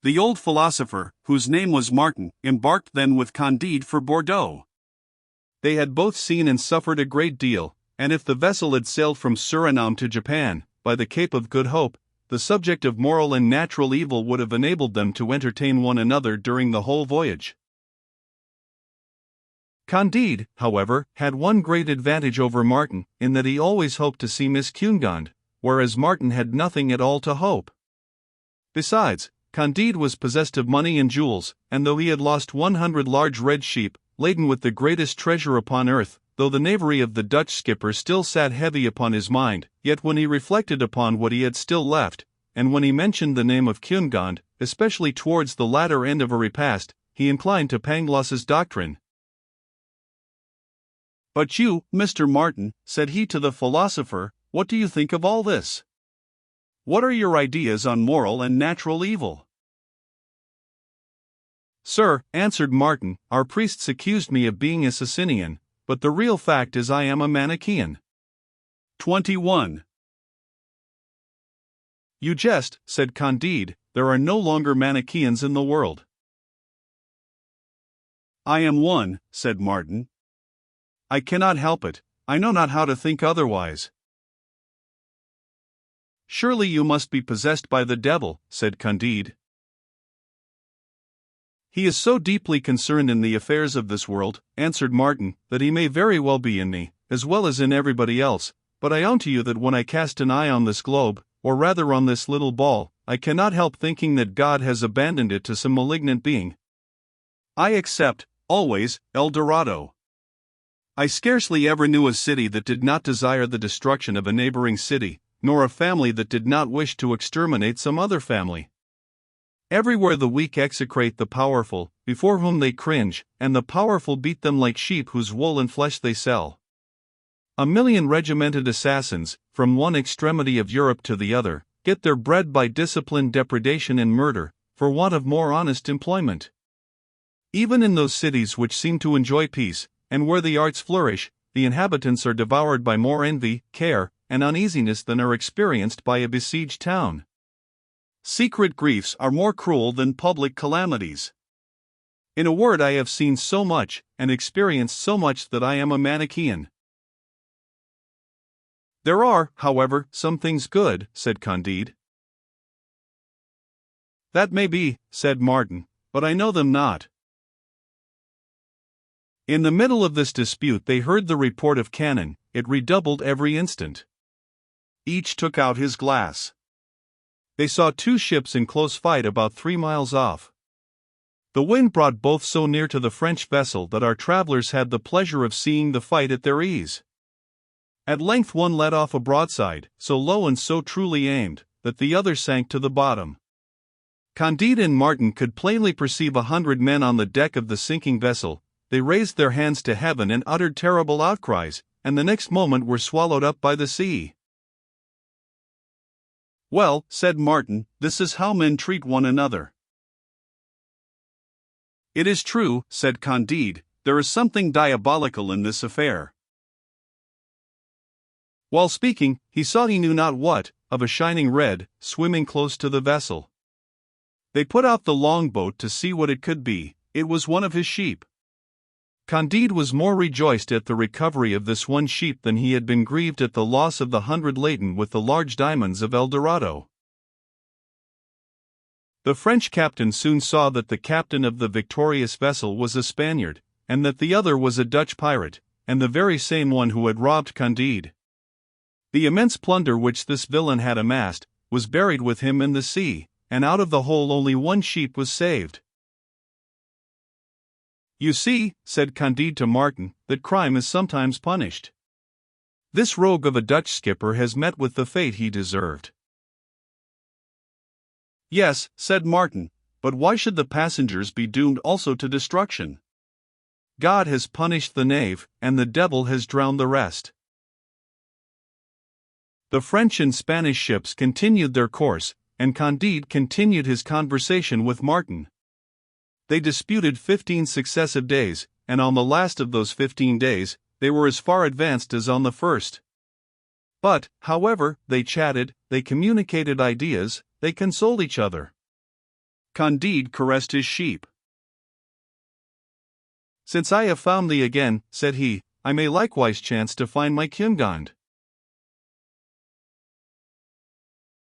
The old philosopher, whose name was Martin, embarked then with Candide for Bordeaux. They had both seen and suffered a great deal, and if the vessel had sailed from Suriname to Japan, by the Cape of Good Hope, the subject of moral and natural evil would have enabled them to entertain one another during the whole voyage. Candide, however, had one great advantage over Martin, in that he always hoped to see Miss Cunegonde, whereas Martin had nothing at all to hope. Besides, Candide was possessed of money and jewels, and though he had lost 100 large red sheep, laden with the greatest treasure upon earth, though the knavery of the Dutch skipper still sat heavy upon his mind, yet when he reflected upon what he had still left, and when he mentioned the name of Cunegonde, especially towards the latter end of a repast, he inclined to Pangloss's doctrine. "But you, Mr. Martin," said he to the philosopher, "what do you think of all this? What are your ideas on moral and natural evil?" "Sir," answered Martin, "our priests accused me of being a Socinian, but the real fact is I am a Manichaean." 21. "You jest," said Candide, "there are no longer Manichaeans in the world." "I am one," said Martin. "I cannot help it, I know not how to think otherwise." "Surely you must be possessed by the devil," said Candide. "He is so deeply concerned in the affairs of this world," answered Martin, "that he may very well be in me, as well as in everybody else, but I own to you that when I cast an eye on this globe, or rather on this little ball, I cannot help thinking that God has abandoned it to some malignant being. I accept, always, El Dorado. I scarcely ever knew a city that did not desire the destruction of a neighboring city, nor a family that did not wish to exterminate some other family. Everywhere the weak execrate the powerful, before whom they cringe, and the powerful beat them like sheep whose wool and flesh they sell. 1,000,000 regimented assassins, from one extremity of Europe to the other, get their bread by discipline, depredation and murder, for want of more honest employment. Even in those cities which seem to enjoy peace, and where the arts flourish, the inhabitants are devoured by more envy, care, and uneasiness than are experienced by a besieged town. Secret griefs are more cruel than public calamities. In a word, I have seen so much, and experienced so much that I am a Manichaean." "There are, however, some things good," said Candide. "That may be," said Martin, "but I know them not." In the middle of this dispute they heard the report of cannon. It redoubled every instant. Each took out his glass. They saw two ships in close fight about 3 miles off. The wind brought both so near to the French vessel that our travelers had the pleasure of seeing the fight at their ease. At length one let off a broadside, so low and so truly aimed, that the other sank to the bottom. Candide and Martin could plainly perceive 100 men on the deck of the sinking vessel. They raised their hands to heaven and uttered terrible outcries, and the next moment were swallowed up by the sea. "Well," said Martin, "this is how men treat one another." "It is true," said Candide, "there is something diabolical in this affair." While speaking, he saw he knew not what, of a shining red, swimming close to the vessel. They put out the longboat to see what it could be. It was one of his sheep. Candide was more rejoiced at the recovery of this one sheep than he had been grieved at the loss of the 100 laden with the large diamonds of El Dorado. The French captain soon saw that the captain of the victorious vessel was a Spaniard, and that the other was a Dutch pirate, and the very same one who had robbed Candide. The immense plunder which this villain had amassed was buried with him in the sea, and out of the whole only one sheep was saved. "You see," said Candide to Martin, "that crime is sometimes punished. This rogue of a Dutch skipper has met with the fate he deserved." "Yes," said Martin, "but why should the passengers be doomed also to destruction? God has punished the knave, and the devil has drowned the rest." The French and Spanish ships continued their course, and Candide continued his conversation with Martin. They disputed 15 successive days, and on the last of those 15 days, they were as far advanced as on the first. But, however, they chatted, they communicated ideas, they consoled each other. Candide caressed his sheep. Since I have found thee again, said he, I may likewise chance to find my Cundinde.